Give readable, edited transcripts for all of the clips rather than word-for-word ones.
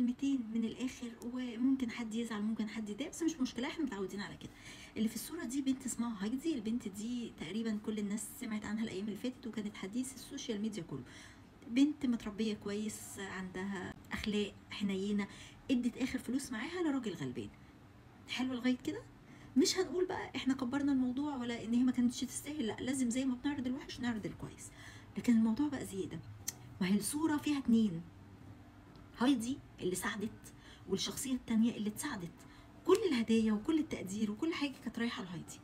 كلمتين من الاخر، وممكن حد يزعل ممكن حد يتضايق، بس مش مشكله، احنا متعودين على كده. اللي في الصوره دي بنت اسمها هايدي. البنت دي تقريبا كل الناس سمعت عنها الايام اللي فاتت، وكانت حديث السوشيال ميديا كله. بنت متربيه كويس، عندها اخلاق، حنينه، ادت اخر فلوس معاها لراجل غلبان. حلو لغايه كده. مش هنقول بقى احنا كبرنا الموضوع ولا ان هي ما كانتش تستاهل، لا، لازم زي ما بنعرض الوحش نعرض الكويس. لكن الموضوع بقى زياده. ما هي الصوره فيها اتنين، هايدي اللي ساعدت والشخصيه التانيه اللي اتساعدت. كل الهدايا وكل التقدير وكل حاجه كانت رايحه لهايدي.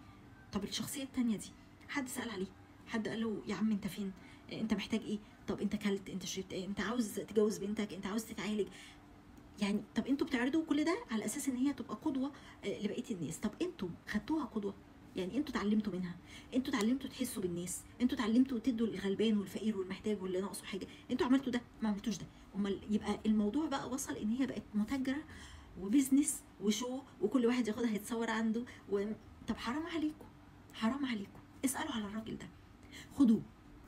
طب الشخصيه التانيه دي حد سال عليه؟ حد قال له يا عم انت فين؟ انت محتاج ايه؟ طب انت كلت؟ انت شربت ايه؟ انت عاوز تجوز بنتك؟ انت عاوز تتعالج؟ يعني طب انتوا بتعرضوا كل ده على اساس ان هي تبقى قدوه لبقيه الناس. طب انتوا خدتوها قدوه؟ يعني انتوا اتعلمتوا منها؟ انتوا اتعلمتوا تحسوا بالناس؟ انتوا اتعلمتوا تدوا للغلبان والفقير والمحتاج واللي ناقصه حاجه؟ انتوا عملتوا ده؟ ما عملتوش ده. امال يبقى الموضوع بقى وصل ان هي بقت متاجره وبزنس وشو، وكل واحد ياخدها يتصور عنده طب حرام عليكم، حرام عليكم. اسالوا على الراجل ده، خدوه.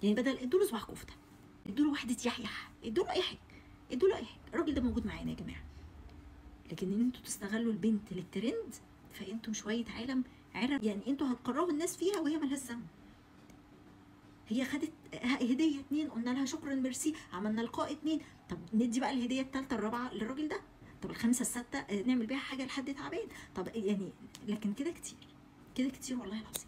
يعني بدل ادوا له صباع كفته، ادوا له وحده يحيح، ادوا له اي حاجه، ادوا له اي حاجه. الراجل ده موجود معانا يا جماعه. لكن ان انتوا تستغلوا البنت للترند، فانتوا شويه عرب يعني، انتوا هتكرهوا الناس فيها وهي مالهاش ذنب. هي خدت هديه 2، قلنا لها شكرا ميرسي، عملنا لقاء 2. طب ندي بقى الهديه الثالثه الرابعه للراجل ده، طب الخامسه السادسه نعمل بيها حاجه لحد تعبان. طب يعني لكن كده كتير، كده كتير والله العظيم.